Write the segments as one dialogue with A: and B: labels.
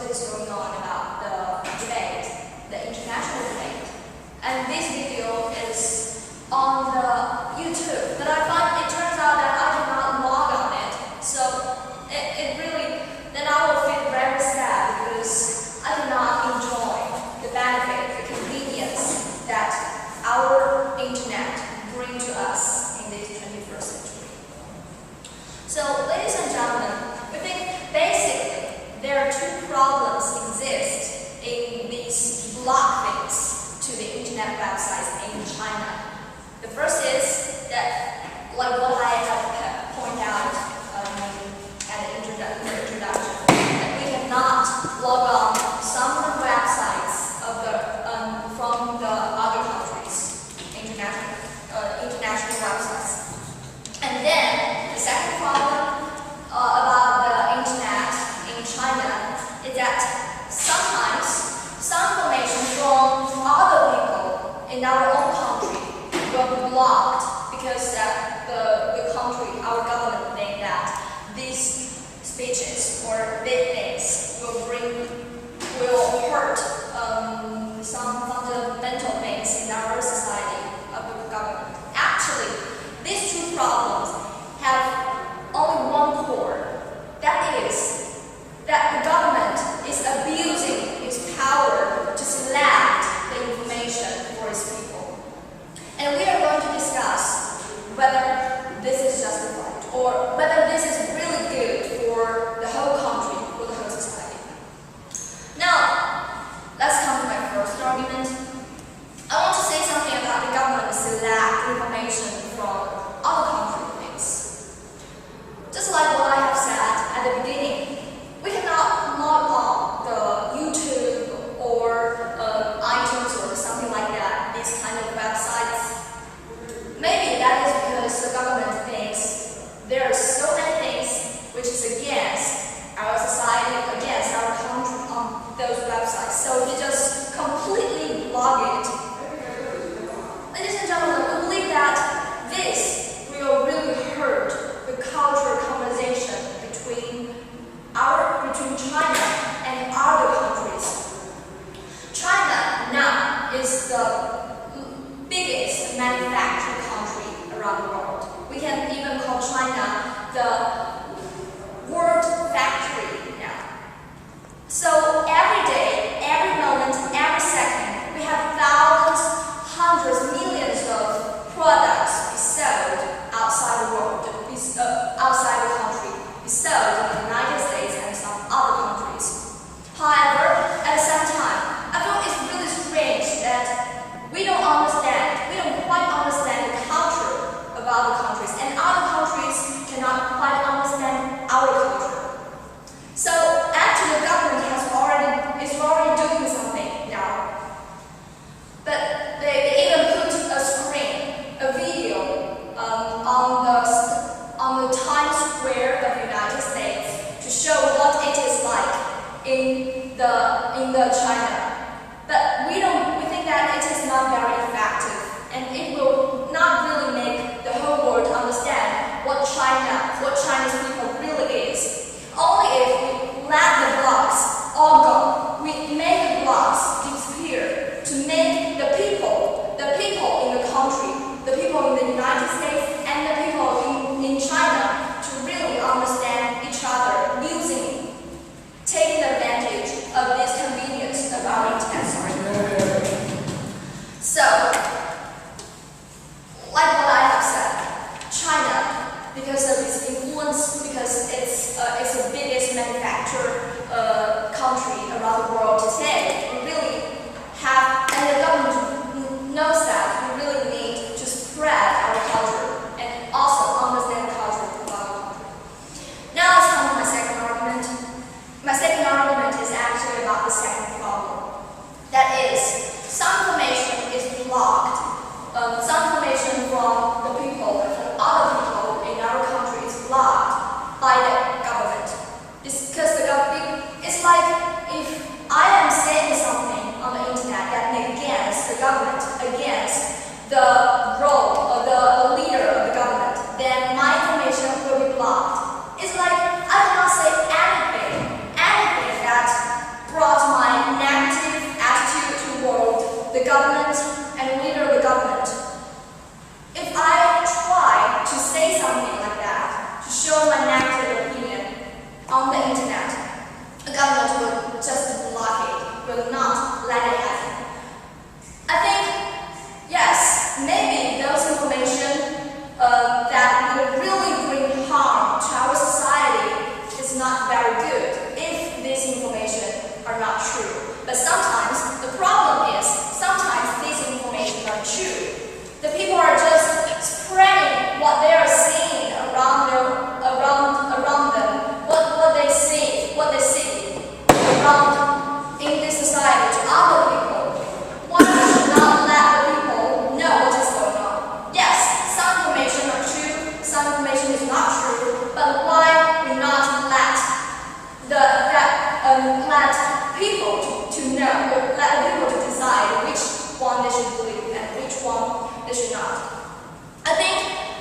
A: what is going on about the debate, the international debate. And this video is on the YouTube, but I find it turns out that I did not log on it, so it really, then I will feel very sad because I cannot enjoy the benefit, the convenience that our internet bring to us in this 21st century. So, ladies and gentlemen, we think basically there are two problems exist in these block links to the internet websites in China. The first is that, like what I have pointed out at the introduction, that we cannot log on some of the websites of from the other countries, international websites. And then the second problem about the internet in China is that sometimes some information from other people in our own country will be blocked because the country, our government, think that these speeches or big things will hurt some fundamental things in our society of the government. Actually, these two problems have only one core. That is that the government is abusing its power to select the information for its people. And we are going to discuss whether this is justified or whether this is really good for the whole country, for the whole society. Now, let's come to my first argument. I want to say something about the government select information from other country things. Just like what I have said at the beginning, we cannot log on the YouTube or iTunes or something like that, these kind of websites. Maybe that is because the government thinks there are so many things which is against our society, against our country on those websites. So they just completely block it. Ladies and gentlemen, we believe that this will really hurt the cultural conversation between China and other countries. China now is the biggest manufacturing country around the world. We can even call China the world factory now. So every day, every moment, every second, we have thousands, hundreds, millions of products be sold outside the world, outside the country, be sold in the United States and some other countries. However, at the same time, I feel it's really strange that we don't quite understand the culture of other countries, and other countries cannot quite understand our culture. So actually, the government is already doing something now. But they even put a screen, a video on the Times Square of the United States to show what it is like in the China. But we think that it is not very effective, and it will not really make the whole world understand what Chinese people really is. Only if we let the blocks all go, we make the blocks disappear to make the people in the country, the people in the United States, and the people in China to really understand each other taking advantage of this convenience of our internet. So, like what I have said, China, because of its influence, because it's the biggest manufacturer country around the world today, we really have, and the government knows that we really need to spread our culture and also understand the culture of our country. Now let's come to my second argument. My second argument is actually about the second problem. That is, some information is blocked. Some information from the people, from other people in our country is blocked by the government. It's because the government, it's like if I am saying something on the internet that against the government, against the role of the leader of the government, then my information will be blocked. It's like I cannot say anything that let people to know, or let people to decide which one they should believe and which one they should not. I think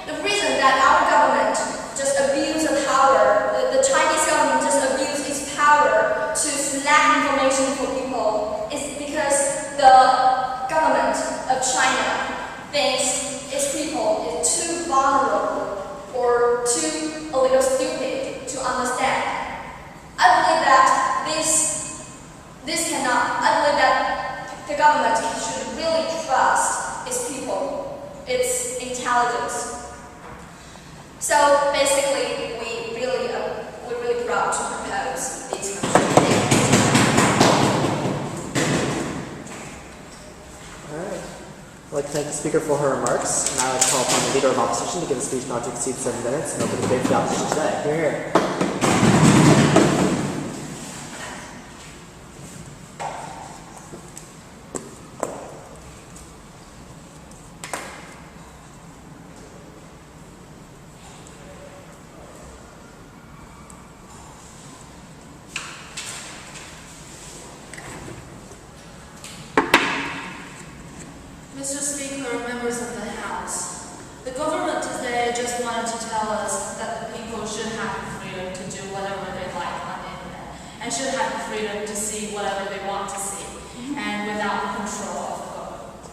A: the reason that our government just abused the power, the Chinese government just abused its power to select information for people is because the government of China thinks its people is too vulnerable or too a little stupid to understand. I believe that this cannot. I believe that the government should really trust its people, its intelligence. So basically, we're really proud to propose these motions.
B: All right. I'd like to thank the speaker for her remarks, and I'd like to call upon the Leader of Opposition to give a speech not to exceed 7 minutes and open the debate for the opposition today. Hear, hear.
C: Mr. Speaker, members of the House, the government today just wanted to tell us that the people should have the freedom to do whatever they like on the internet and should have the freedom to see whatever they want to see and without the control of the government.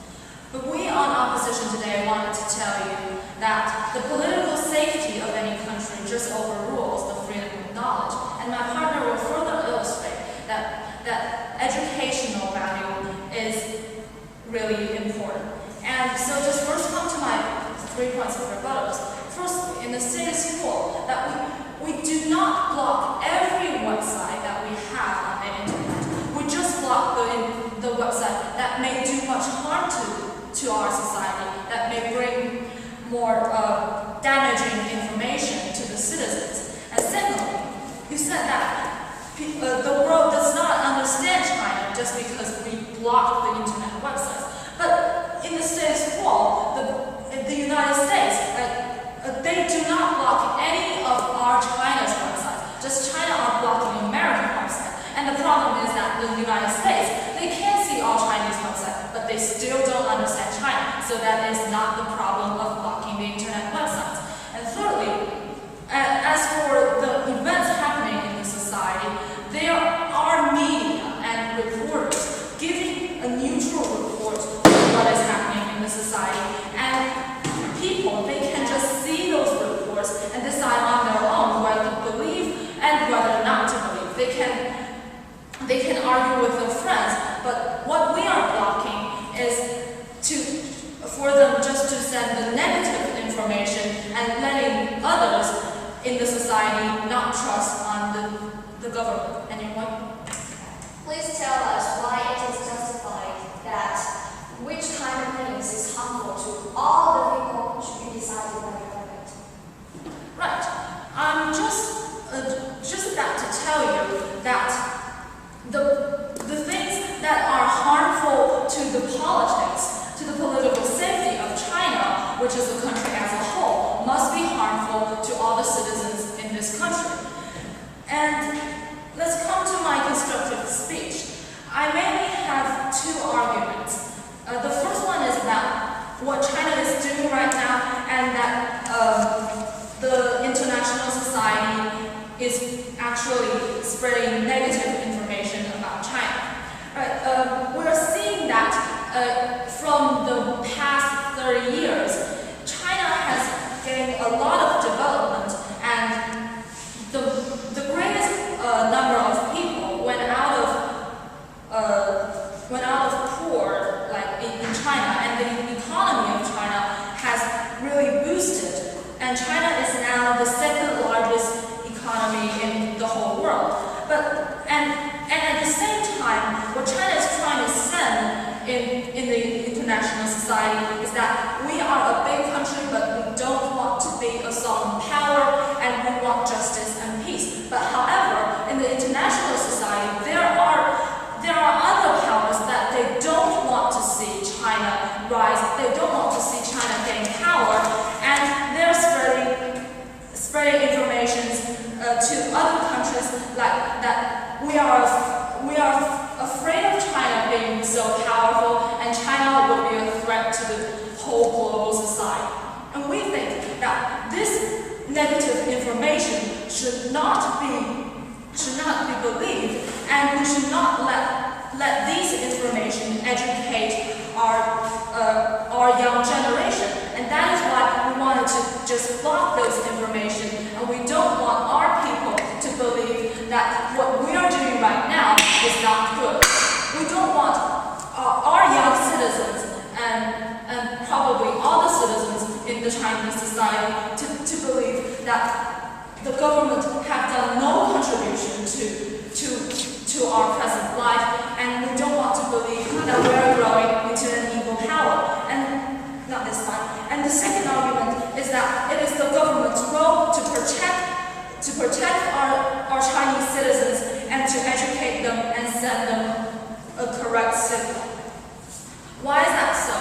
C: But we on opposition today wanted to tell you that the political safety of any country just overrules the freedom of knowledge, and my partner will further illustrate that educational value is really important. And so just first come to my 3 points of rebuttals. First, in the status quo, that we do not block every website that we have on the internet. We just block the website that may do much harm to our society, that may bring more damaging information to the citizens. And secondly, you said that the world does not understand China just because we block the internet websites. But in the status quo, the United States, they do not block any of our China's websites. Just China are blocking American websites. And the problem is that the United States, they can see all Chinese websites, but they still don't understand China. So that is not the problem of blocking the internet websites. And thirdly, as for the events happening in the society, there are media and reporters giving a neutral report of what is happening in the society. And people, they can just see those reports and decide on their own whether to believe and whether not to believe. They can argue with their friends, but what we are blocking is for them just to send the negative information and letting others in the society not trust on the government. Anyone?
A: Please tell us why it is justified that which kind of things is harmful to all the people should be decided by the government.
C: Right. I'm just about to tell you that the things that are harmful to the politics, to the political safety of China, which is the country as a whole, must be harmful to all the citizens in this country. And let's come to my constructive speech. I mainly have 2 arguments. The first one is about what China is doing right now, and that the international society is actually spreading negative information about China. Right? We're seeing that from the past 30 years, China has gained a lot of development, and the greatest number of people went out of poor, like in China, and the economy of China has really boosted, and China is now the 2nd largest economy in the whole world. And at the same time, what China is trying to send in the international society is that we are a big country, but we don't want to be a sovereign power, and we want justice and peace. But however, in the international society, there are other powers that they don't want to see China rise. They don't want to see China gain power, and they're spreading information to other countries like that we are negative information should not be believed, and we should not let these information educate our young generation. And that is why we wanted to just block those information, and we don't want our people to believe that what we are doing right now is not good. We don't want our young citizens and probably all the citizens in the Chinese society to believe that the government have done no contribution to our present life, and we don't want to believe that we are growing into an evil power. And not this time. And the second argument is that it is the government's role to protect our Chinese citizens and to educate them and send them a correct signal. Why is that so?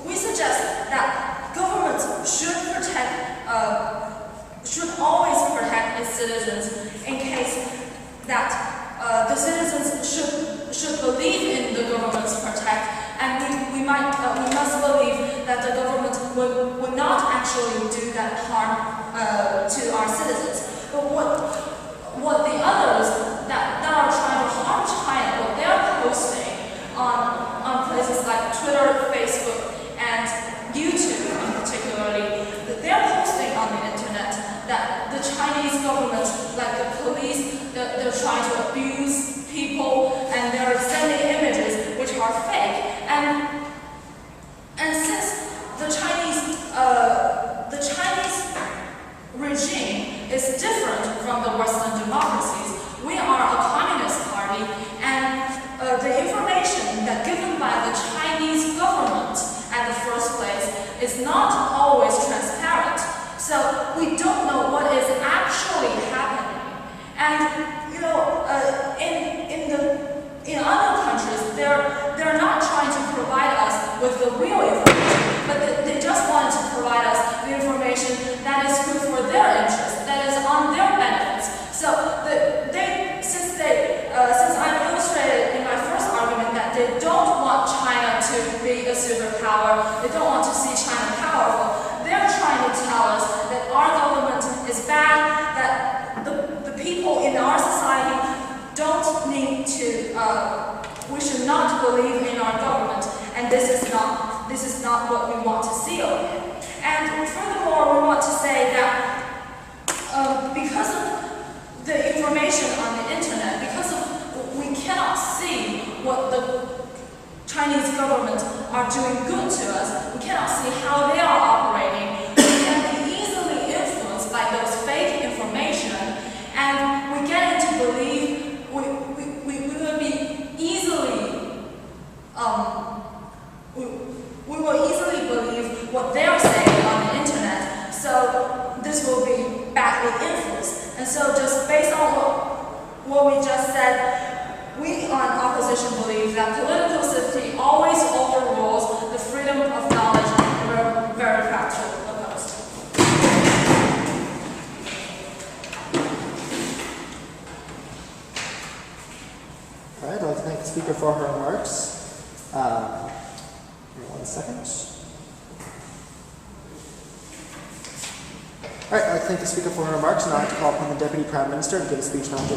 C: We suggest that governments should always protect its citizens in case that the citizens should believe in the government's protect, and we must believe that the government would not actually do that harm to our citizens. But what the others that are trying to harm China, what they are posting on places like Twitter, Facebook, and YouTube in particularly, that they are posting on the internet that the Chinese government, like the police, they're trying to abuse people, and they're sending images which are fake. And since the Chinese regime is different from the Western democracies, we are a communist party, and the information that given by the Chinese government at the first place is not always transparent. So we don't know what is actually happening. And in other countries, they're not trying to provide us with the real information, but they just want to provide us the information that is good for their interests, that is on their benefits. So since I illustrated in my first argument that they don't want China to be a superpower, they don't want to see China powerful, they're trying to tell us that our government is bad, that the people in our society don't need to, we should not believe in our government, and this is not what we want to see over here. And furthermore, we want to say that because of the information on the internet, because of we cannot see what the Chinese government are doing good to us, we cannot see how they are operating, we can be easily influenced by those fake information, and we get into belief, we will be easily, we will easily believe what they are saying on the internet, so this will be badly influenced. And so just based on what we just said, we on opposition believe that political safety always overrules the freedom of knowledge, and we're very factually opposed.
B: All right, I'd like to thank the speaker for her remarks. Give me 1 second. All right, I'd like to thank the speaker for her remarks, and I'd like to call upon the Deputy Prime Minister to give a speech not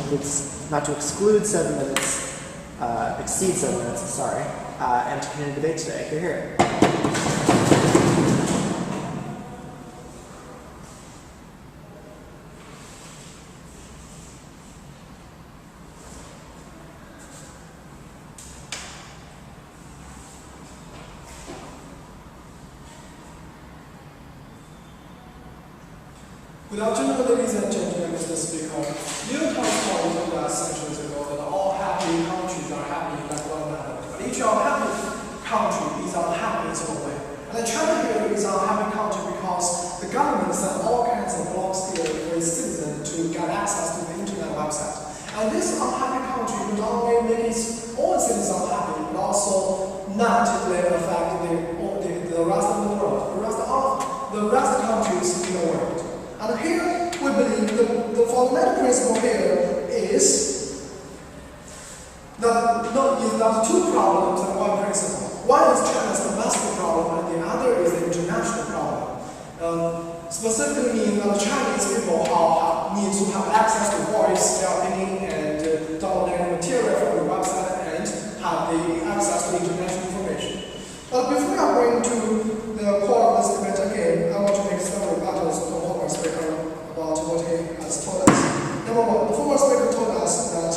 B: to exceed 7 minutes, and to continue the debate today. Here.
D: Good afternoon, ladies and gentlemen, Mr. Speaker. You told us centuries ago that all happy countries are happy like one another. But each unhappy country is unhappy in its own way. And China here is an unhappy country because the government sent all kinds of blocks here for its citizens to get access to the internet website. And this unhappy country not only make its own citizens unhappy, but also negatively affect the rest of the world, the rest of the countries in the world. And here we believe the fundamental principle here is that not two problems and one principle. One is China's domestic problem, and the other is the international problem. specifically mean that Chinese people need to have access to voice their opinion and download any material from the website and have the access to international information. But before I bring to the core of this debate again, I want to make several rebuttals to the former speaker about what he has told us. Number one, the former speaker told us that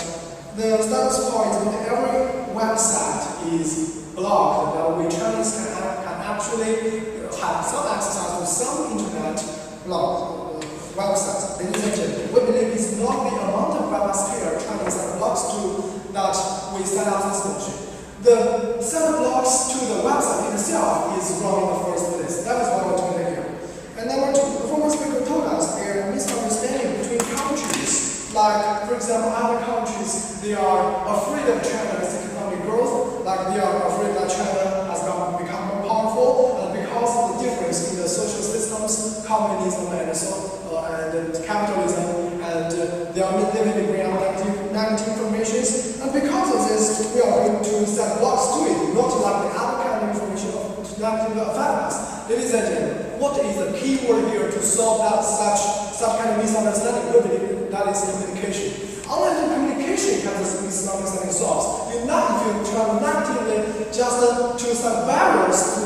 D: the status quo is that every website is blocked, that we Chinese can actually have some access to some internet websites. Ladies and gentlemen, we believe it's not the amount of website Chinese have blocks to that we set up this motion. The set of blocks to the website itself is wrong in the first place. That is what we're doing here. And number two, the former speaker told us there are misunderstanding between countries. Like, for example, other countries, they are afraid of China's economic growth, like they are afraid that China has become more powerful, and because of the difference in the social systems, communism and capitalism, and they are living bring out negative information. And because of this, we are going to set blocks to it, not like the other kind of information to negatively affect us. Ladies and gentlemen, what is the key word here to solve that such kind of misunderstanding? We believe that is communication. Online communication can this misunderstanding solves. If you try negatively just to set barriers to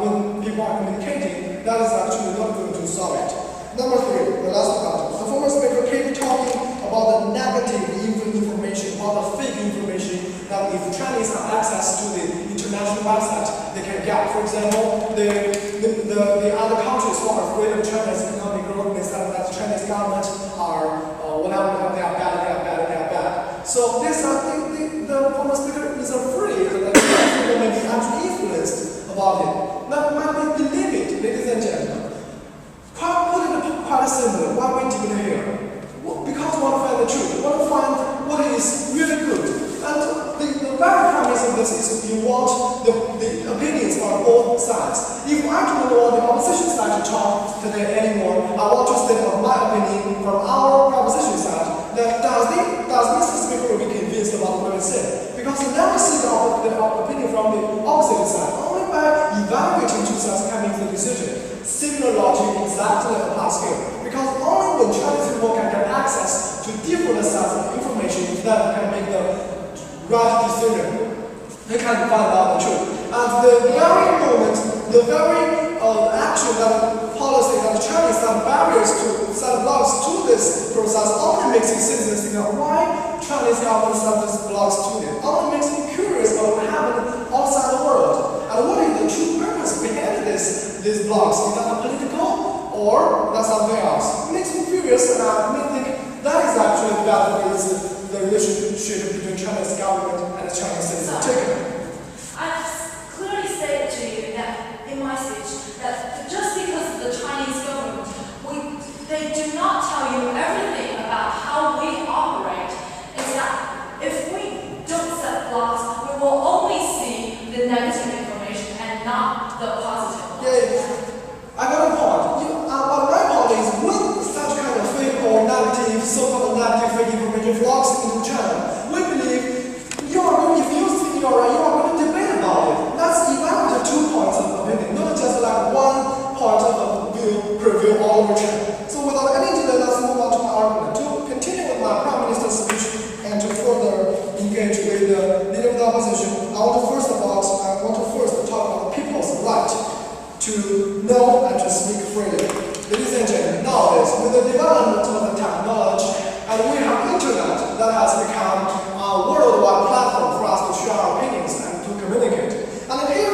D: when people are communicating, that is actually not going to solve it. Number three, the last part. The former speaker kept talking about the negative information, about the fake information that if Chinese have access to the international website, they can get. For example, the other countries who are afraid of China's economic growth, they said that the Chinese government are whatever, they are bad. So this the former speaker is afraid that people may be actually influenced about it. Now, might we believe it, ladies and gentlemen? Quite simple. Why we do it here? Because we want to find the truth. We want to find what is really good. And the very premise of this is you want the opinions on both sides. If I don't want the opposition side to talk today anymore, I want to state my opinion from our opposition side. Then does Mr. Speaker will be convinced about what I said? Because you never see the opinion from the opposite side. Only by evaluating two sides can make the decision. Similar logic exactly applies here. Because only when Chinese people can get access to different sides of information that can make the right decision, they can find out the truth. And the very moment, the very action that policy that the Chinese have barriers to set blocks to this process only makes it citizens think of why Chinese government set these blocks to it. Only makes me curious about what happened outside the world. And what is the true purpose behind these blocks? Is that political or that's something else? It makes me curious, and I think that is actually the relationship between China's government and the Chinese citizens.
C: I've clearly stated to you that in my speech that just because of the Chinese government, they do not tell you everything about how we operate. Is that if we don't set blocks, we will only see the negative information and not the positive ones.
D: Yeah, I got a point. But my point is when such kind of fake or negative, so-called negative fake information flocks into China, we believe if you think you're right, you are going to debate about it. Let's evaluate 2 points of opinion, not just like one point of view preview all over China. So without any delay, let's move on to my argument. To continue with my Prime Minister's speech and to further engage with the leader of the opposition, I want to first talk about people's right to know and to speak freely. Ladies and gentlemen, nowadays, with the development of the technology, and we have internet that has become a worldwide platform for us to share our opinions and to communicate. And here,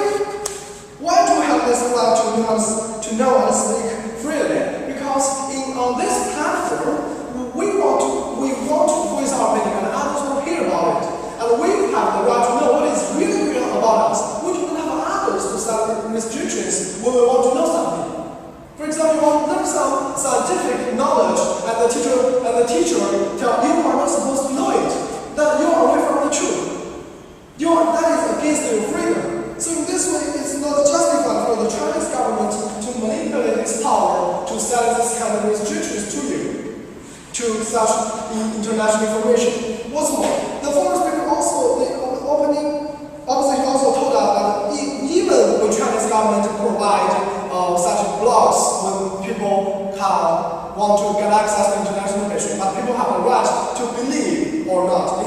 D: why do we have this right to know and speak freely? Because on this platform, we want to voice our opinion and others will hear about it. And we have the right to know what is really real about us. We do not have others to set restrictions when we want to know something. For example, you want to learn some scientific knowledge and the teacher tell you are not supposed to know it, then you are away from the truth. That is against your freedom. So in this way, it's not justified for the Chinese government to manipulate its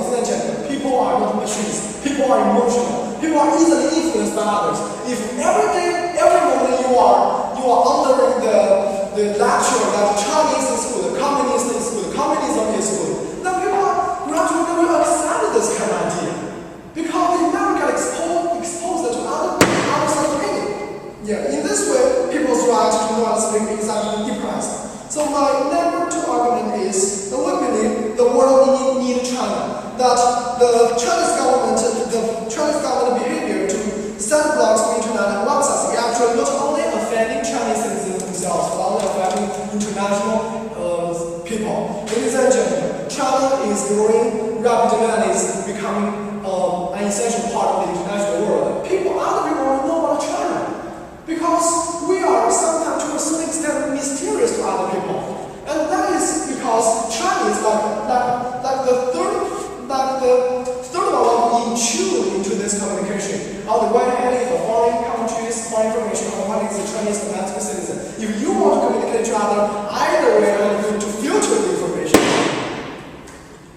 D: ladies and gentlemen, people are not machines. People are emotional. People are easily influenced by others. If every day, every moment you are under the lecture that Chinese is good, communism is good, communism is good, then people are gradually will accept this kind of idea because they never get exposed to other side opinion. Yeah, in this way, people's right to know and speak is actually depressed. So my number 2 argument is that we believe the world need China. That the Chinese government behavior to set blocks on internet and websites is actually not only offending Chinese citizens themselves, but also affecting international people. Ladies and gentlemen, China is growing rapidly and is becoming an essential part of the international world. Other people will know about China because we are sometimes to a certain extent mysterious to other people. And that is because China is like the third one in tune into this communication. On the one hand is the foreign countries, foreign information, on the one hand is the Chinese domestic citizen. If you want to communicate to each other, either way are going to filter the information.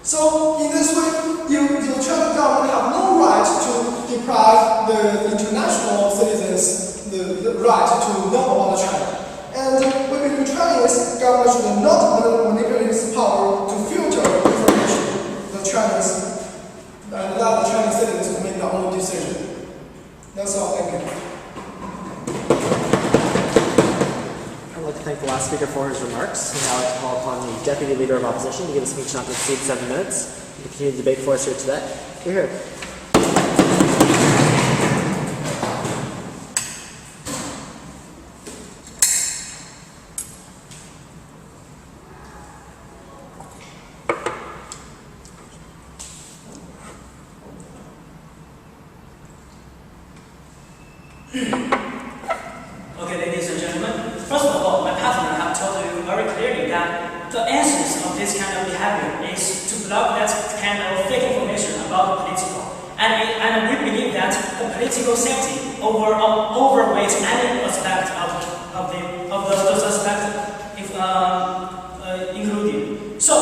D: So in this way, the Chinese government have no right to deprive the international citizens the right to know about China. And when the Chinese government should not manipulate its power to filter information, the Chinese and allow the Chinese citizens to make their own decision. That's all. Thank you.
B: I'd like to thank the last speaker for his remarks. And now I'd like to call upon the Deputy Leader of Opposition to give a speech not to exceed 7 minutes. To continue the debate for us here today. You're here.
E: Okay, ladies and gentlemen. First of all, my partner have told you very clearly that the essence of this kind of behavior is to block that kind of fake information about the political. And we believe that the political safety overweights any aspect of the suspect if included. So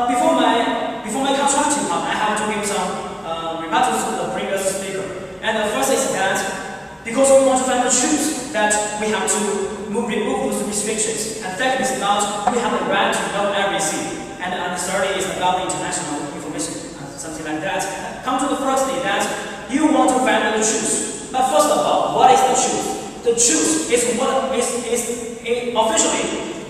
E: before my constructive part, I have to give some rebuttals to the previous speaker. And the first is that because we want to find the truth, that we have to remove those restrictions. And second is about we have the right to know everything. And the third is about the international information, something like that. Come to the first thing that you want to find the truth. But first of all, what is the truth? The truth is what is officially.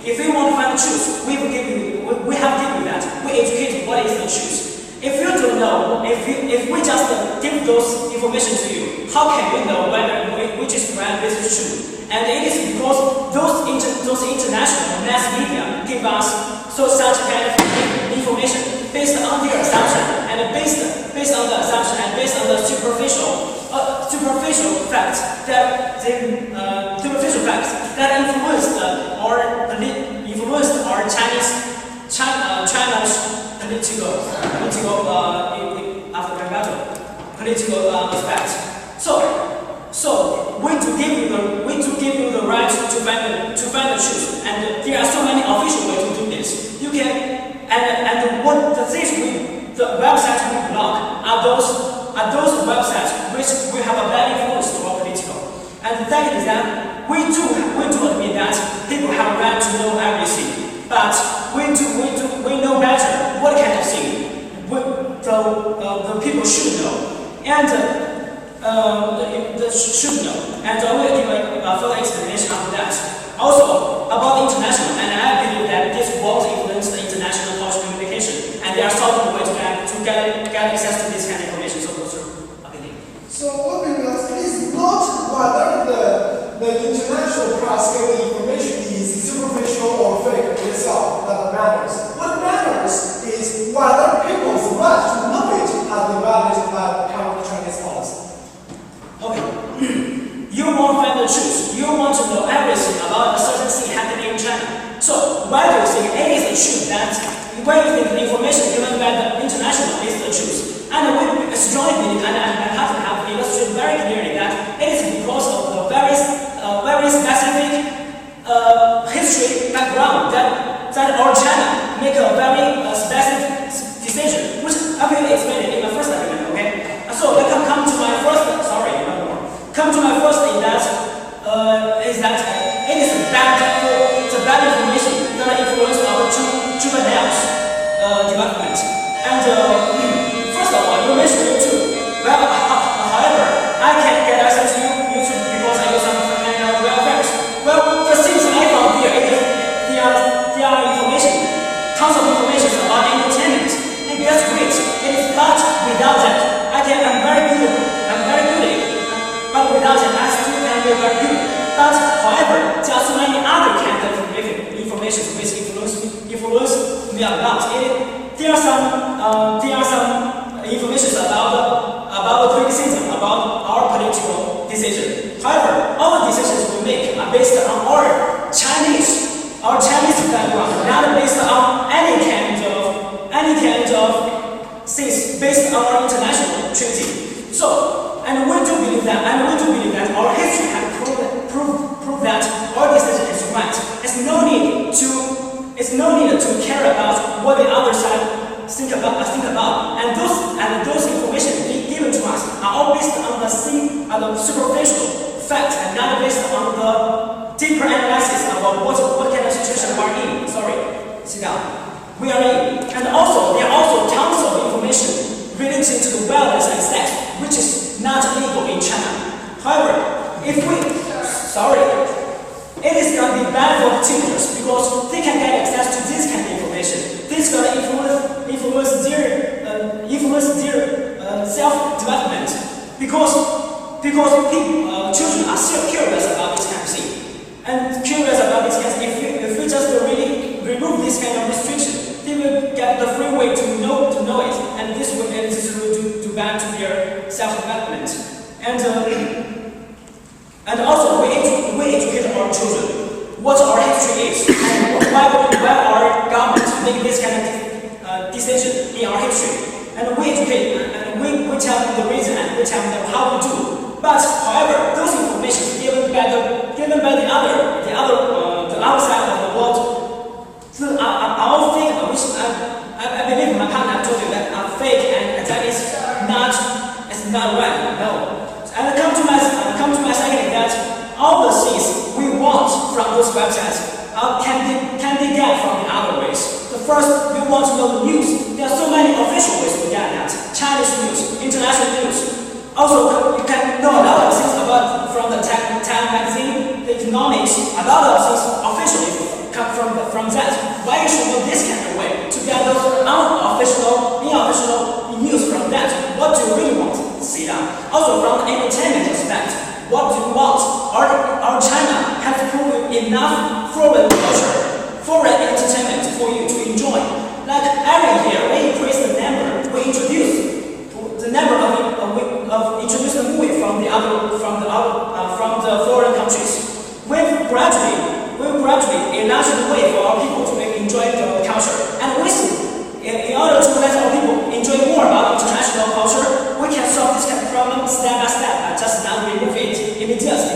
E: If we want to find the truth, we have given you that. We educate what is the truth. If you don't know, if we just give those information to you, how can you know whether which is right, which is true? And it is because those international mass media give us such kind of information based on their assumption and based on the assumption and based on the superficial facts that influenced our China's political aspects. So when to give you the right to find the truth, and there are so many official ways to do this. You can what the things the websites we block are those websites which will have a bad influence to our political. And the second is that we do admit that people have a right to know everything, but we know better what kind of thing the people should know. And should know. And I will give a further explanation after that. Also, about international, and I believe that this will influence the international cultural communication, and there are certain ways to get access to this kind of information. So, I believe.
D: So what we will say is not whether the international press giving information is superficial or fake itself that matters. What matters is whether people's right to know it has been valued by the Chinese policy.
E: Okay. You want to find the truth. You want to know everything about a certain thing happening in China. So why do you think it is the truth that why do you think the information given by the international is the truth? And we strongly believe, and I have illustrated very clearly that it is because of the very specific history background that our China make a very without that, I'm very good at it. But without that, I still can be very good. But however, there are so many other kinds of information which influence me a lot. There are some information about the criticism about our political decision. However, all the decisions we make are based on our Chinese background, not based on any kind of things based on our international treaty. So, and we do believe that our history has proved that our decision is right. It's no need to care about what the other side think about. And those information being given to us are all based on the superficial facts and not based on the deeper analysis about what kind of situation we are in. Sorry, sit down. We are in. And also, there are also tons of information related to the wellness and sex, which is not legal in China. However, it is going to be bad for the teenagers because they can get access to this kind of information. This is going to influence their self-development because children are still curious about this kind of thing. And curious about this kind of thing, if we just really remove this kind of restriction, they will get the free way to know it, and this will do bad to their self-development. And also, we educate our children what our history is and why our government make this kind of decision in our history. And we educate and we tell them the reason and we tell them how we do. But however, those information given by the other side of the world, are all fake, which I believe my partner told you that are fake and that is not right. No. And come to my second that all the things we want from those websites can be get from the other ways. The first, we want to know the news. There are so many official ways to get that. Chinese news, international news. Also, you can know a lot of things from the Time magazine, the economics, a lot of things officially come from that. Why you should know this kind of way to get those unofficial news from that? What do you really want to see that? Also, from the entertainment aspect, what do you want? Our China has proven enough foreign culture, foreign entertainment for you to enjoy. Like every year, we increase the number. We introduce the number of introduce the movie from the foreign countries. We've gradually enlarged the way for our people to enjoy the culture. And in order to let our people enjoy more about international culture, we can solve this kind of problem step by step, just not remove it immediately.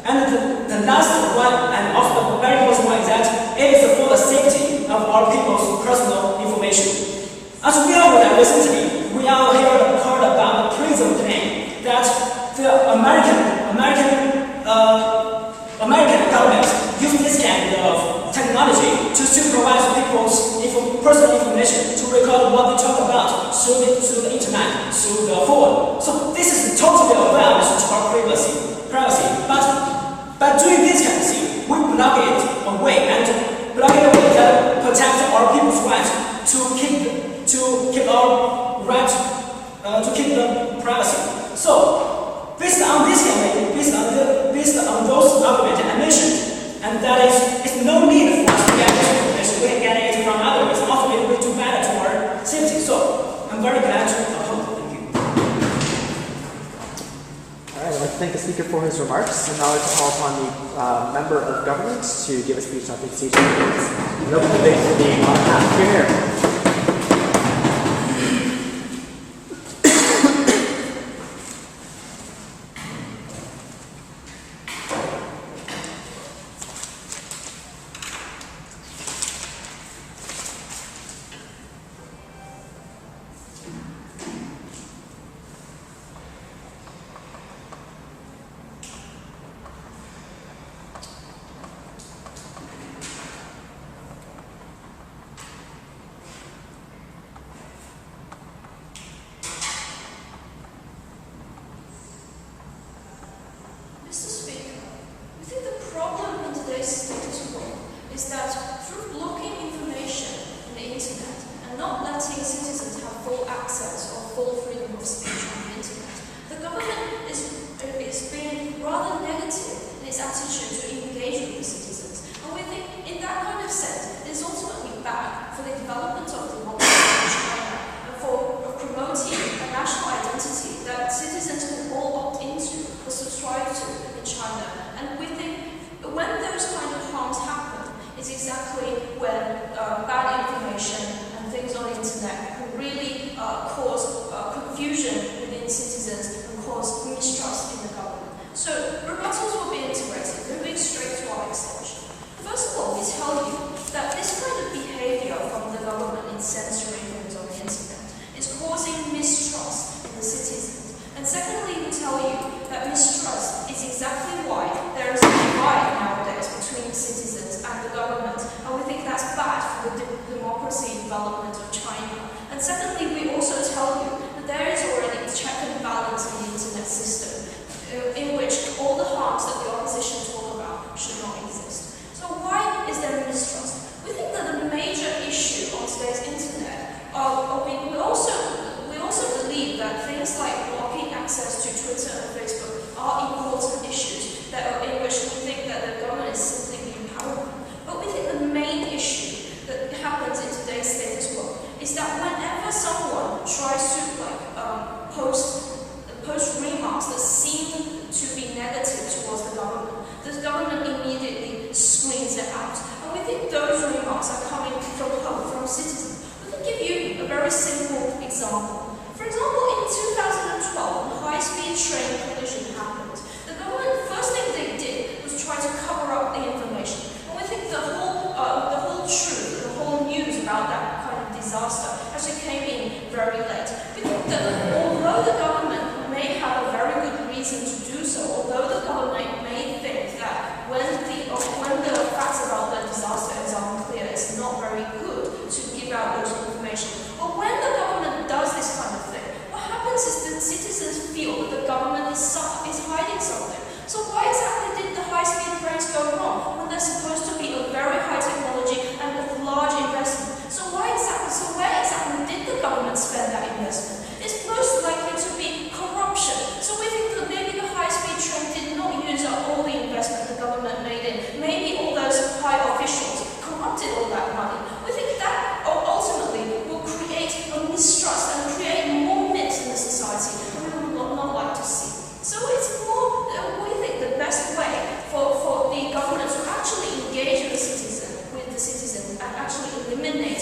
E: And the last one, and also the very important one, is that it is for the safety of our people's personal information. As we all know, recently, we all heard about the prison claim that the American government use this kind of technology to supervise people's personal information, to record what they talk about through the internet, through the phone. So this is totally a violation to our privacy. But by doing this kind of thing, we block it away that protect our people's rights to keep our right to keep the privacy. So based on those arguments I mentioned, and that it's no need for us to get this information. We can get it from other ways. Also, it will do better to our safety. So I'm very glad to uphold. Thank you.
B: All right, I'd like to thank the speaker for his remarks, and now I'd like to call upon the member of government to give a speech on the teaching and open the debate for the half. Here.
C: of speech on the internet. The government is being rather negative in its attitude to engage with the citizens. And we think in that kind of sense, it is ultimately bad for the development of democracy in China and for promoting a national identity that citizens can all opt into or subscribe to in China. And we think when those kind of harms happen, it's exactly when bad information and things on the internet can really cause confusion within citizens and cause mistrust in the government. So rebuttals will be integrated, moving straight to our extension. First of all, we tell you that this kind of behavior from the government in censoring things on the internet is causing mistrust in the citizens. And secondly, we tell you that mistrust is exactly why there is a divide nowadays between citizens and the government, and we think that's bad for the democracy and development of China. And secondly, we also tell you that there is already a check and balance in the internet system, in which all the harms that the opposition talk about should not exist. So why is there mistrust? We think that the major issue on today's internet we also believe that things like blocking access to Twitter and Facebook are important issues in which we think that the government is simply being powerful. But we think the main issue that happens in today's status quo is that whenever someone tries to post remarks that seem to be negative towards the government immediately screens it out. And we think those remarks are coming from citizens. We can give you a very simple example. For example, in 2012, when the high-speed train collision happened, the government, first thing they did was try to cover up the information. And we think the whole truth, the whole news about that kind of disaster actually came in very late. We think that although the government may have a very good reason to do so, although the government may think that when the facts about the disaster is unclear, it's not very good to give out those information. But when the government does this kind of thing, what happens is that citizens feel that the government is hiding something. So why exactly did the high-speed trains go wrong when they're supposed to be a very high technology and of large investment? So where exactly did the government spend that investment? It's most likely to be corruption. So we think that maybe the high-speed train did not use up all the investment the government made in. Maybe all those high officials corrupted all that money. We think that ultimately will create a mistrust and create more myths in the society, and we would not like to see. So it's more, we think the best way for the government to actually engage with the citizen and actually eliminate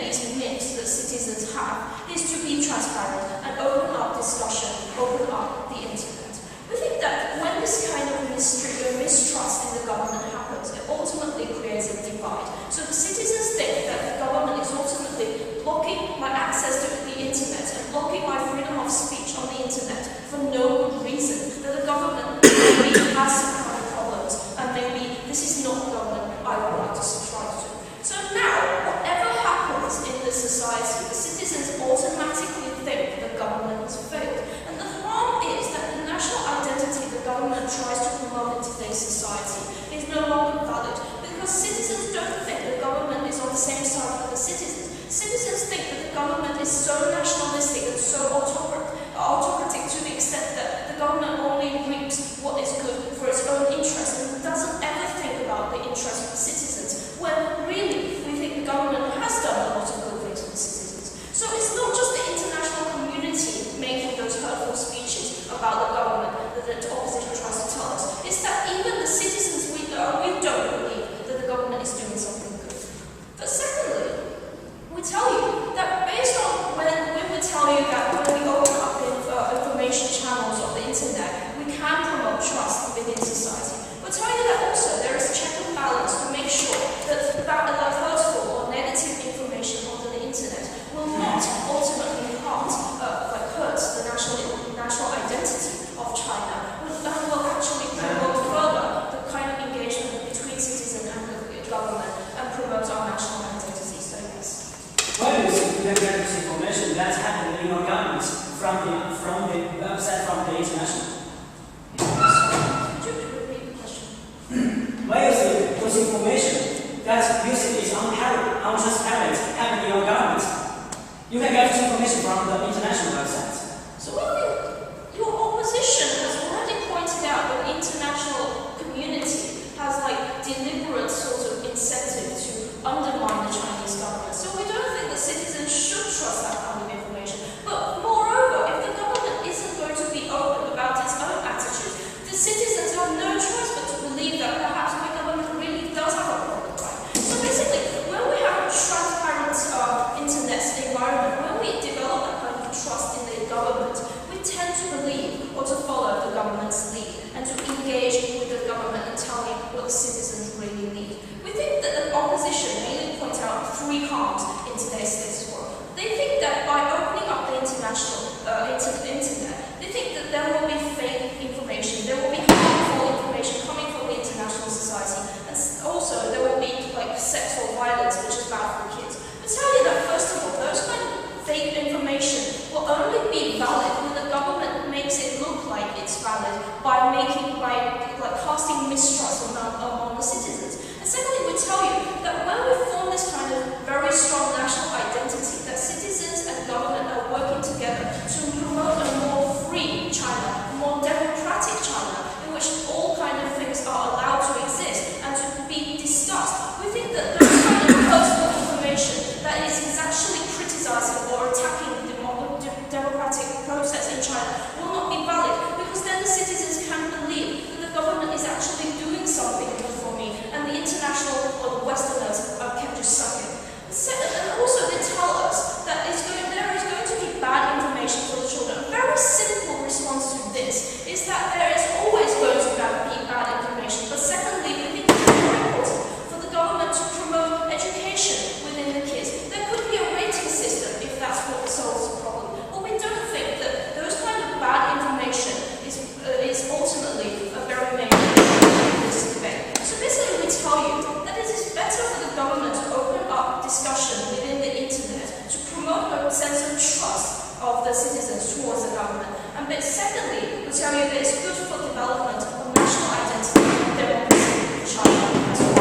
C: these myths that citizens have is to be transparent and open up discussion, open up the internet. We think that when this kind of mistrust in the government happens, it ultimately creates a divide. So the citizens think that the government is ultimately blocking my access to the internet and blocking my freedom of speech on the internet for no good reason, that the government maybe has some kind of problems, and maybe this is not the government I would like to subscribe to. So now, whatever happens in the society, the citizens automatically think the government has failed. And the harm is that the national identity the government tries to promote in today's society is no longer valid, because citizens don't think the government is on the same side of the citizens. Citizens think that the government is so nationalistic and so autocratic to the extent that the government only reaps what is good for its own interest and doesn't ever think about the interest of the citizens, when really we think the government has done a lot of good things for the citizens. So it's not just the international community making those hurtful speeches about the government that the opposition tries to tell us. It's that even the citizens, we don't believe that the government is doing something good. But secondly, we tell you that based on when we tell you that when we open up information channels on the internet, we can promote trust within society. We'll tell you that also there is a check and balance to make sure that hurtful or negative information on the internet will not ultimately hurt the national identity of China, and will actually promote further the kind of engagement between citizen and the government and promote our national identity. So yes.
E: Why do you think you get this information that's happening in your government from the website from the international?
C: Could you repeat the question?
E: Why do you think this information that you think is untransparent happening in your government? You can get this information from the internet international websites.
A: So I think your opposition has already pointed out that the international community has like deliberate sort of incentive to undermine the Chinese government. So we don't think that citizens should trust that kind of information. But moreover, if the government isn't going to be open about its own attitude, the citizens have no choice but to believe that perhaps my government really does have a problem, right? So basically, when we have a transparent internet environment, when we develop that kind of trust in the government, we tend to believe or to follow the government's lead and to engage with the government and tell me what the citizens really need. We think that the opposition mainly points out three harms in today's status quo. They think that by opening up the international internet, they think that there will be fake information, there will be harmful information coming from the international society, and also there will be like sexual violence, which is bad for kids. But tell you that first of all, those kind of fake information will only be valid when the government makes it look like it's valid by casting mistrust among the citizens. And secondly, we tell you that when we form this kind of very strong national identity, that citizens and government are working together to promote a more free China, a more democratic China, in which all kind of things are allowed to exist and to be discussed. We think that those kind of personal information that is actually criticizing or attacking the democratic process in China will not be valid, because then the citizens can believe that the government is actually doing something good for me, and the international or the Westerners can just suck it. And also they tell us that there is going to be bad information for the children. A very simple response to this is that there is always going to be bad information. But secondly, we think it's very important for the government to promote education within the kids. There could be a rating system if that's what solves the problem. But we don't think that those kind of bad information is ultimately a very major issue in this debate. So basically we tell you that it is better for the government to open up discussion within the internet to promote a sense of trust of the citizens towards the government. And but secondly, we tell you that it's good for development of national identity and democracy in China as well.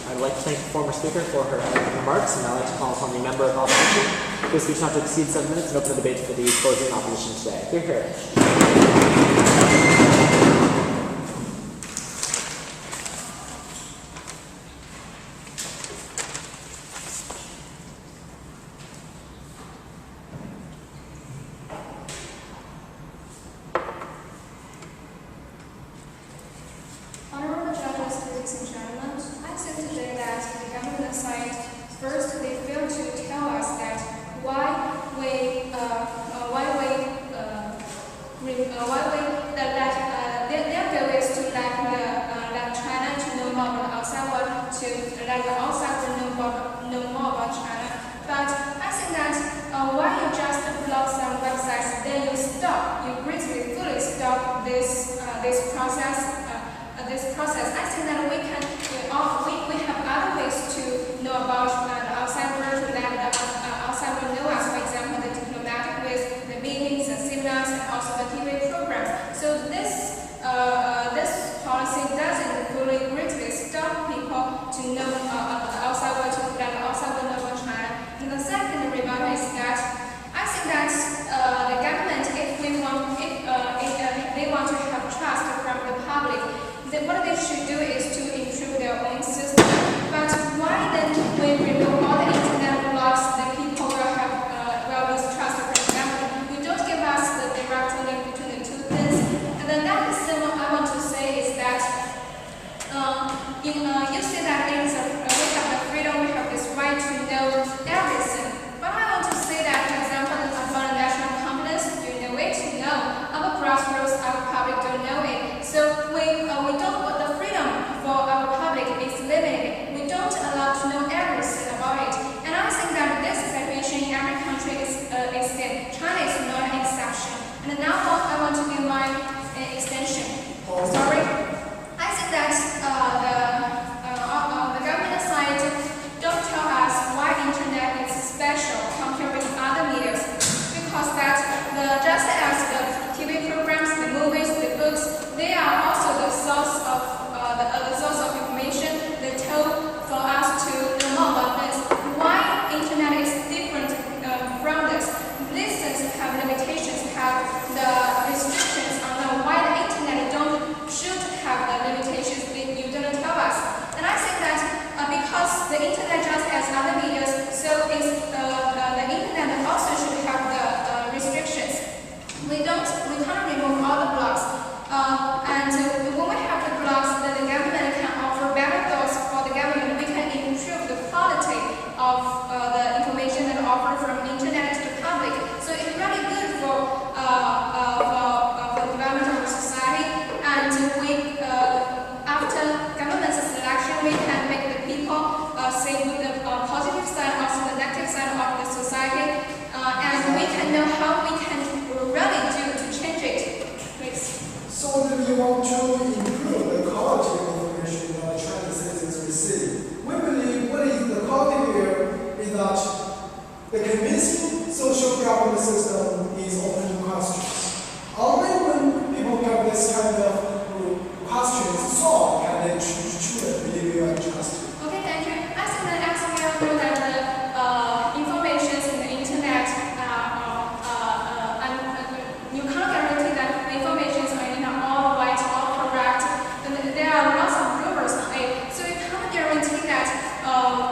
B: I'd like to thank the former speaker for her remarks, and I'd like to call upon the member of opposition to give a speech not to exceed 7 minutes and open the debate for the opposing opposition today. Hear, hear.
F: Honorable judges, ladies and gentlemen, I said today that the government side first they failed to tell us that their goal is to let China to know more about the outside world, to let the outside world know more about China. But I think that why you just block some websites, then you greatly fully stop this process. I think that we have other ways to know about the outside world, to let the outside world know us. For example, the diplomatic ways, the meetings, the seminars, and also the TV programs. So this policy doesn't fully greatly stop people to know the outside world, to let the outside world know about China. And the second remark is that I think that the government, if they want to have trust from the public, then what they should do is to improve their own system. But why then we remove offer from internet to the public. So it's really good for the development of our society. And we, after government's selection, we can make the people see the positive side, also the negative side of the society, and we can know how we can really do to change it. Please.
D: So if you want to improve the quality of information that Chinese citizens receive, we believe what is the quality here is that the convincing social government system is open to questions. Only when people get this kind of questions solved can they truly believe you and trust you.
F: Okay, thank you. I think that as we all know that the information in the internet, you can't guarantee that the information is all right, all correct. And there are lots of rumors on it. So you can't guarantee that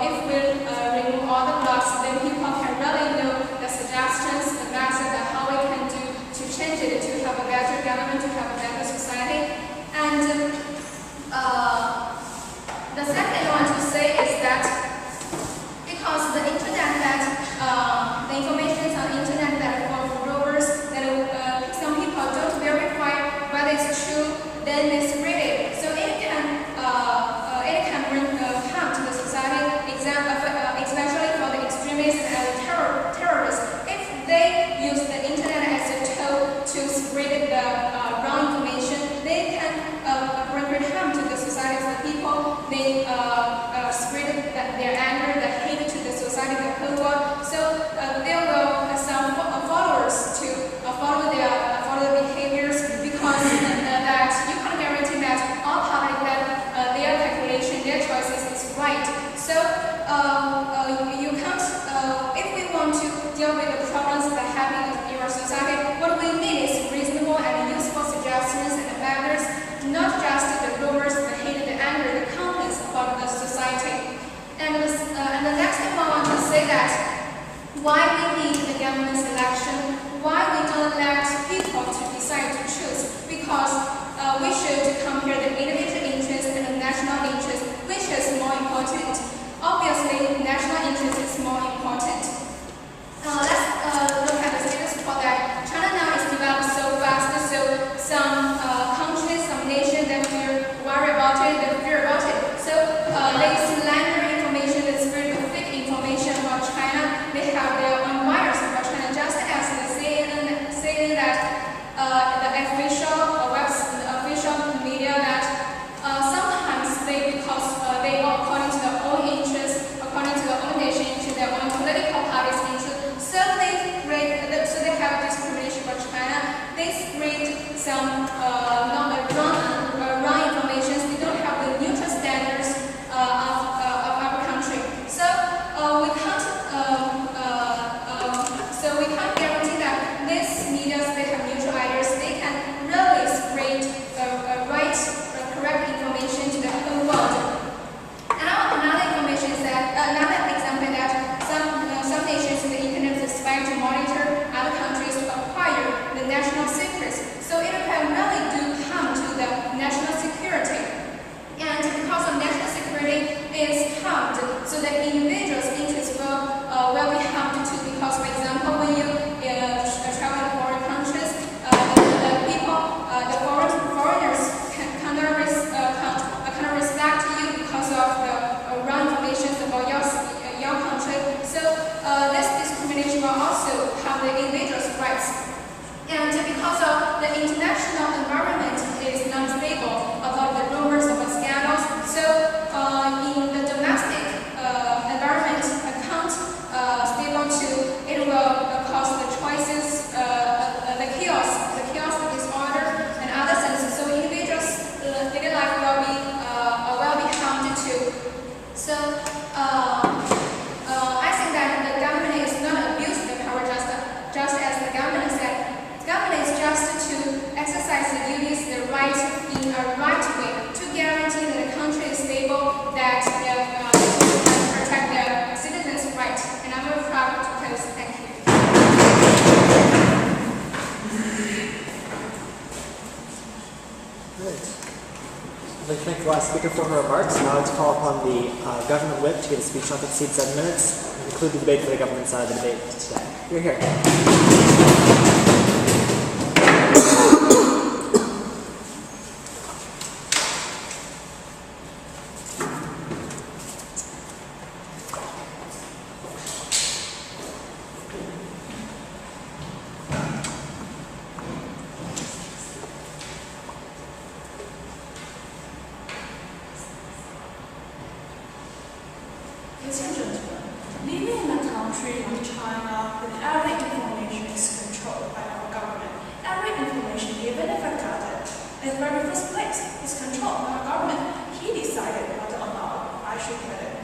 F: if we remove all the blocks, then people can really know the suggestions, the methods, and how we can do to change it, to have a better government, to have a better society. And the second I want to say is that because the internet that the information on the internet that for rumors that some people don't verify whether it's true, then they spread it. So it can bring harm to the society, especially for the extremists and terrorists. If they use the internet as a tool to spread the wrong information, they can bring great harm to the society of the people. They spread their anger, the hate to the society, the whole world. So there will some followers to follow their behaviors, because that you can't guarantee that all public that their calculation, their choices is right. So you can't. If we want to deal with the problems that happen in our society, what we need is reasonable and useful suggestions and methods, not just the rumors, the hate, the anger, the complaints about the society. And the next thing I want to say that why we need the government selection, why we don't let people to decide to choose, because we should compare the individual interest and the national interest, which is more important. Obviously, national interest is more important. Let's look at the status quo that China now is developed so fast, so some countries, some nations that worry about it, they fear about it. So they slander information, they spread fake information about China. They have their own virus about China, just as the CNN saying that the official media that sometimes because they are according to their own interests, according to their own nation interest, their own political parties interest, so they have discrimination about China. They spread some wrong information. They don't have the neutral standards of our country. So we can't guarantee that these media, they have neutral ideas. They can really spread correct information to the whole world. And another information is that another example that some nations in the internet aspire to monitor other countries to acquire the national secrets. So it can really do harm to the national security. And because of national security is harmed, so the individual's interests will be harmed too. Because, for example, when you travel to foreign countries, the foreigners cannot respect you because of the wrong information about your country. So this discrimination will also harm the individual's rights. And because of the international environment is not stable about the rumors about scandals, so in the domestic environment can't stable too, it will cause the choices, the chaos, the disorder, and other things. So individuals' daily life will be harmed too. So I think that the government is not abusing the power just as the government said. The government is just to exercise the duties, the right in a right way, to guarantee that the country is stable, that they can protect their citizens' rights. And I'm very proud to tell you. Thank you.
B: Great. I'd like to thank the last speaker for her remarks. Now let's call upon the government whip to give a speech not to exceed 7 minutes. conclude the debate for the government side of the debate today. You're here.
C: Ladies and gentlemen, living in a country like China, with every information is controlled by our government. Every information, even if I got it, in the very first place, is controlled by our government. He decided whether or not I should get it.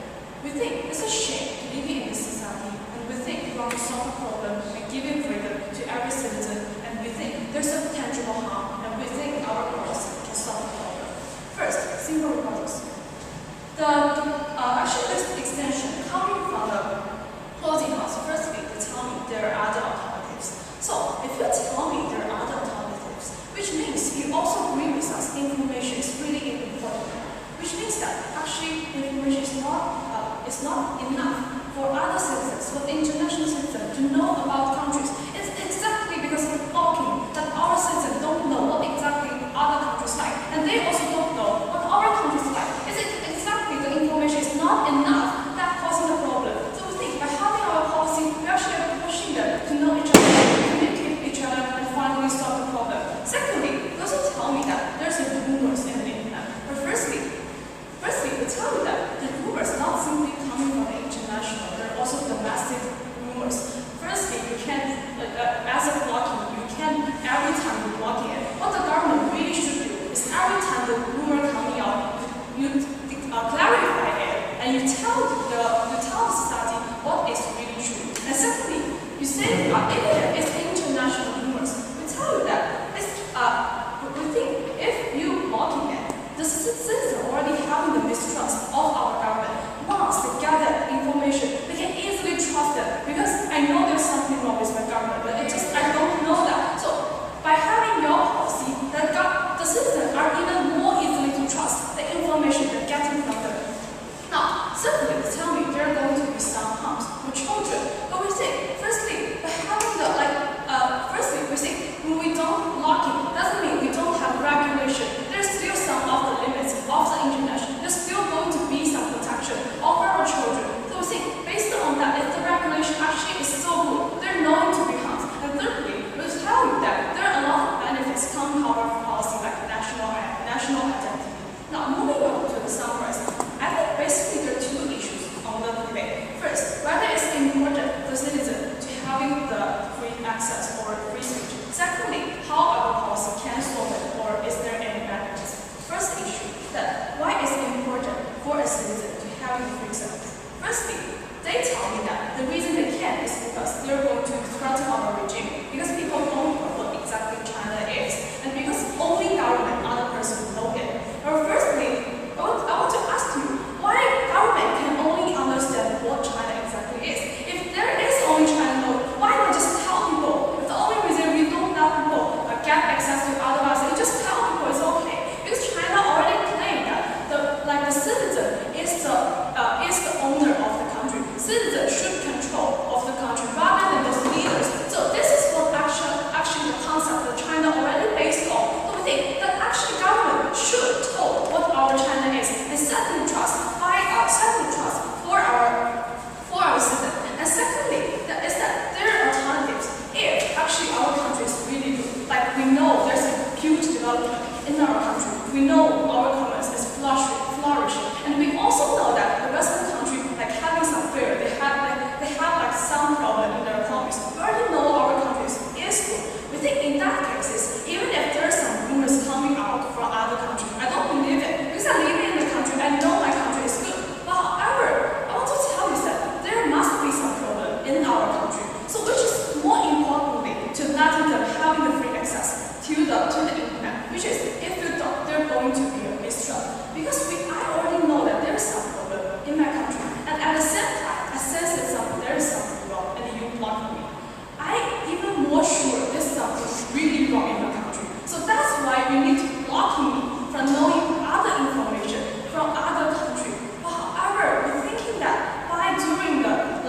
C: We think it's a shame to live in this society, and we think we want to solve the problem and giving freedom to every citizen, and we think there's a tangible harm, and we think our policy can solve the problem. First, simple rebuttals. Actually, this extension coming from the closing house. Firstly, they tell me there are other alternatives. So, if you tell me there are other alternatives, which means you also agree with us, information is really important. Which means that actually information is not enough for other citizens, for the international citizens to know about countries. It's exactly because of talking that our citizens don't know what exactly other countries like, and they also don't know what our countries like. The information is not enough, that causing the problem. So we think by having our policy, we actually are pushing them to know each other, communicate with each other, and finally solve the problem. Secondly, they also tell me that there's rumors in the internet. But firstly, they tell me that the rumors not simply coming from the international, there are also domestic rumors. Firstly, you can, as a blocking, you can every time you're blocking it. What the government really should do is every time the rumor coming out, you clarify it, and you tell the society what is really true. And secondly, you say even if it's international rumors, we tell you that we think if you blocking it, the citizens already having the mistrust of our government. Once they gather information, they can easily trust them, because I know there's something wrong with my government, but I don't know that. So by having your policy, the citizens are even more easily to trust the information they're getting from them. Now, certainly, tell me there are going to be some harms for children, but we think, firstly, by having we think when we don't lock it, doesn't mean we don't have regulation. There's still some of the limits of the international. There's still going to be some protection of our children. So we think, based on that, if the regulation actually is so good, there are going to be harms. And thirdly, we tell you that there are a lot of benefits come out of policy like national identity. Now, moving on to the summarize, I think basically there are two issues on the debate. First, whether it's important for citizens to having the free access or free speech. Secondly, how our policy can solve it, or is there any benefits? First issue, that why is it important for a citizen to having free access? Firstly, they tell me that the reason they can is because they're going to threaten our regime, because people don't know what exactly China is, and because only government, other person know it. But firstly, I want to ask you, why government can only understand what China exactly is? If there is only China know, why not just tell people? If the only reason we don't let people get access to other vaccines, you just tell people it's okay. Because China already claimed that the citizen is the owner of the country. Citizen should control of the country rather than those leaders. So this is what actually the concept that China already based on. So we think that actually government should tell what our China is and setting trust for our citizens. And secondly, that there are alternatives. If actually our country is really good, like we know there's a huge development in our country, we know our commerce is flourishing, and we also know that the rest of the country like having some fear, they have like some problem in their economies. We already know our country is good. We think in that cases, even if there's some rumors coming out from other countries, I don't believe it, because I live in the country, I know my country is good. But however, I want to tell you that there must be some problem in our country. So which is more importantly to letting them having the free access to the internet, which is if you don't, there going to be a mistrust. Because I already know that there is some problem in my country, and at the same time, I sense that there is something wrong, and you block me. I even more sure there's something really wrong in my country. So that's why we need to block me from knowing other information from other countries. But however, we're thinking that by doing the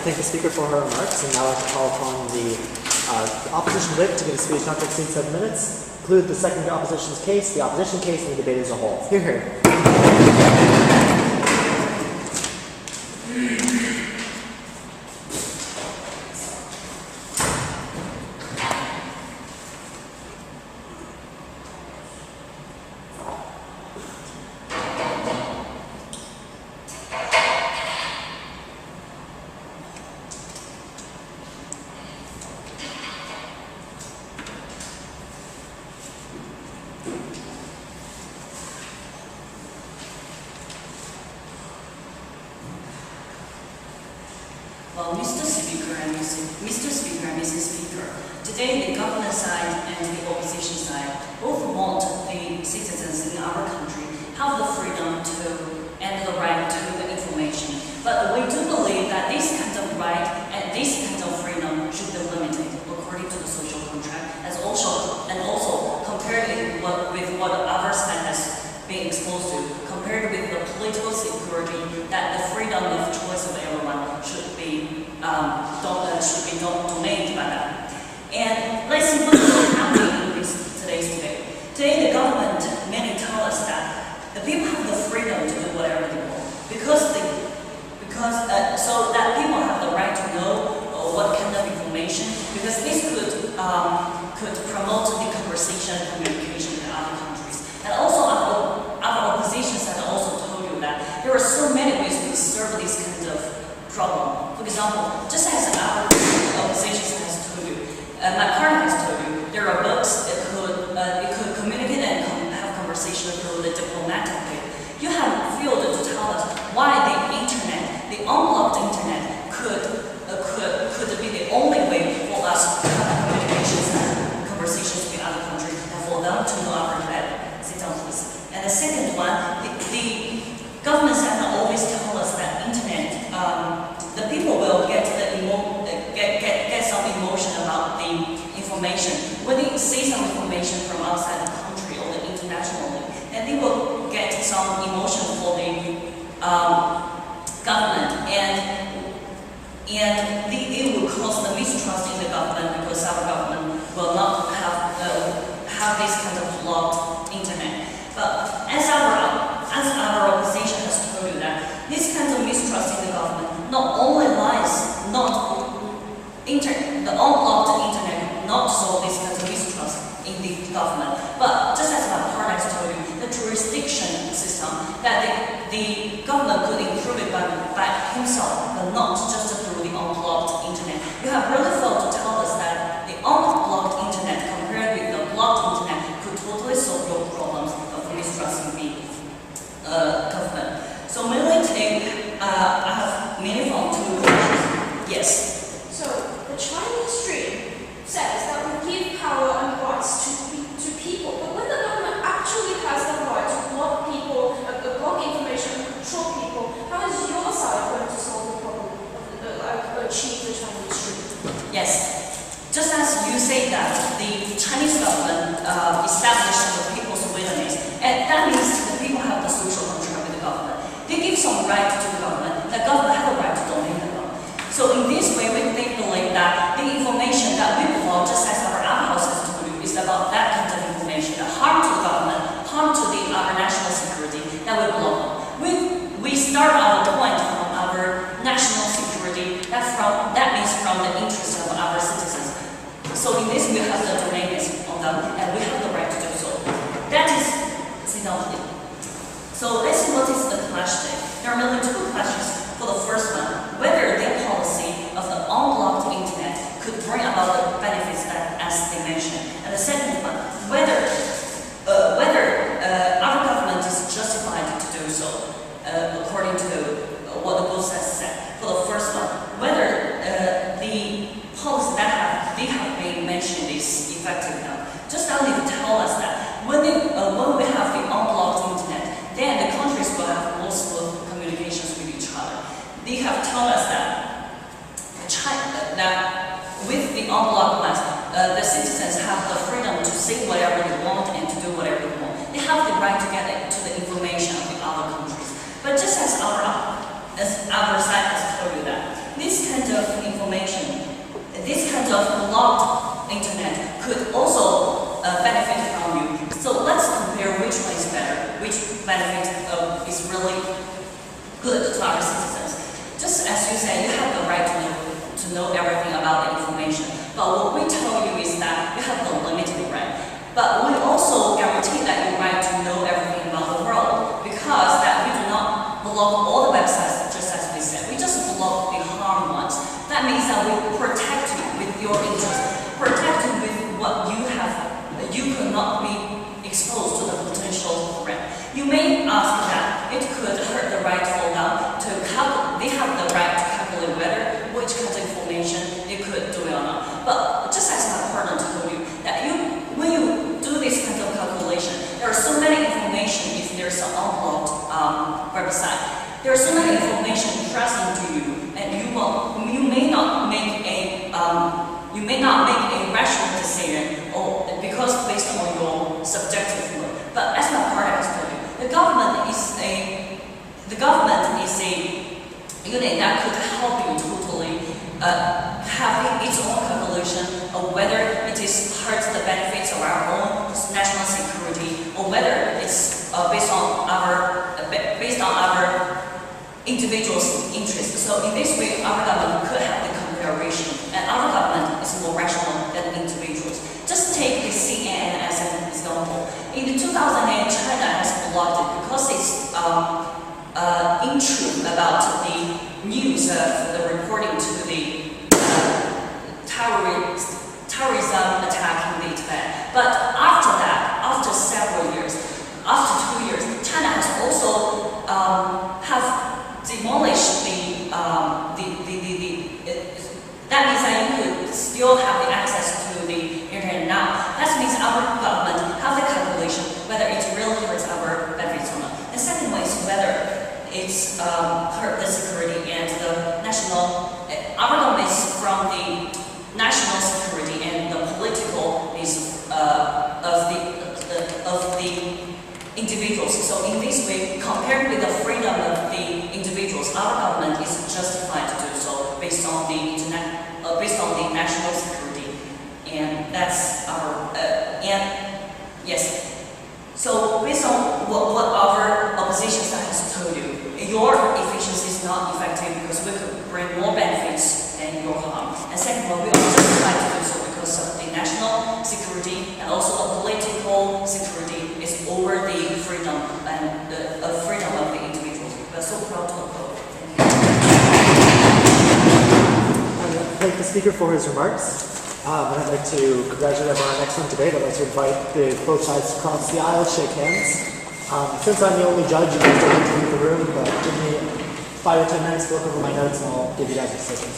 B: thank the speaker for her remarks, and now I'd like to call upon the opposition whip to give a speech not to exceed 7 minutes, include the second opposition's case, the opposition case, and the debate as a whole. Hear, hear.
G: Well, Mr. Speaker and Mrs. Speaker, today the government side and the opposition side both want the citizens in our country have the freedom to and the right to the information. But we do believe that this kind of right and this kind of freedom should be limited according to the social contract, and also compared with what our side has been exposed to, compared with the political security, that the freedom of choice of everyone should be dominated by that. And let's see what is happening in today's debate. Today, the government mainly tell us that the people have the freedom to do whatever they want so that people have the right to know what kind of information, because this could promote the conversation and communication in other countries. And also our opposition side also told you that there are so many ways to serve this kind of problem. For example, just as our opposition side has told you, my partner has told you, there are books that could communicate and have conversation through the diplomatic way. You have failed to tell us why the internet, the unblocked internet, could be the only way for us to have communications and conversations with other countries and for them to know our debate. Sit down, please. And the second one, the government side always tell us that internet, the people will get some emotion about the information. When they see some information from outside the country or the internationally, and they will get some emotion for the government, and it will cause the mistrust in the government, because our government will not have this kind of blocked internet. But as our opposition has told you that this kind of mistrust in the government not only lies the unblocked internet not solve this kind of mistrust in the government, but just as my partner has told you, the jurisdiction system that the government could improve it by himself, but not just through the unblocked internet. You have really failed to tell us that the unblocked internet compared with the blocked internet could totally solve your problems of mistrusting the government. So mainly today, I have mainly found two questions. Yes.
F: So the Chinese stream says that we give power and rights to people, but when the government actually has the right to block people, block information, control people, how is your side going to solve the problem of achieve the Chinese stream?
G: Yes. Just as you say that the Chinese government established the people's witness, and that means the people have the social contract with the government. They give some right to the government has a right to domain the law. So in this way, we believe that the information that we block, just as our house has told you, is about that kind of information, the harm to the government, harm to our national security, that we block. We start our point from our national security, that means from the interest of our citizens. So in this, we have the domains on them, and we have the right to do so. That is synoptic. So let's see what is the clash today. There are mainly two clashes. For the first one, whether their policy of the unblocked internet could bring about the benefits as they mentioned. And the second one, whether our government is justified to do so, according to what the book has said. For the first one, whether the policy that they have been mentioned is effective now. Just only to tell us that when we have the unblocked internet, then the countries will have more smooth communications with each other. They have told us that with the unblocked list, the citizens have the freedom to say whatever they want and to do whatever they want. They have the right to get to the information of the other countries. But just as our side has told you that this kind of information, this kind of blocked internet could also benefit from you. So let's compare which one is better, which benefit is really good to our citizens. Just as you say, you have the right to know everything about the information, but what we tell you is that you have the limited right. But we also guarantee that you right to know everything about the world, because that we do not block all the websites, just as we said. We just block the harm ones. That means that we protect you with your interest, protect you with what you have. You could not be exposed to the potential threat. You may ask that it could hurt the right holder to calculate. They have the right to calculate whether which kind of information they could do it or not. But just as my partner told you, that when you do this kind of calculation, there are so many information if there's an unblocked website. There are so many information present to you, and you may not make a rational decision, or because based on your subjective view. But as my partner has told you, the government is a unit that could help you totally have its own calculation of whether it is hurts the benefits of our own national security, or whether it's based on our individuals' interests. So in this way, our government could have the comparison, and our government is more rational than individuals. Just take the CNN as an example. In 2008, China has blocked it because it's intrude about the news of the reporting to the terrorism attack in the Tibet. But after that, after several years, after 2 years, China has also have demolished that means that you could still have the access to the internet now. That means our government have the calculation whether it really hurts our benefits or not. And second one is whether it's hurt the security and the national. Our government is from the national security and the political is of the individuals. So in this way, compared with the freedom of the individuals, our government is justified to do so based on the based on the national security, and that's our yes. So based on what our opposition side has told you, your efficiency is not effective because we could bring more benefits than your harm. And second of all, we are justified to do so because of the national security and also the political security is over the freedom and the freedom of the individuals. We are so proud to uphold.
B: I'd like the speaker for his remarks. And I'd like to congratulate him on an excellent debate. I'd like to invite both sides to cross the aisle, shake hands. Since I'm the only judge, you guys don't need to leave the room, but give me 5 or 10 minutes to look over my notes and I'll give you guys a decision.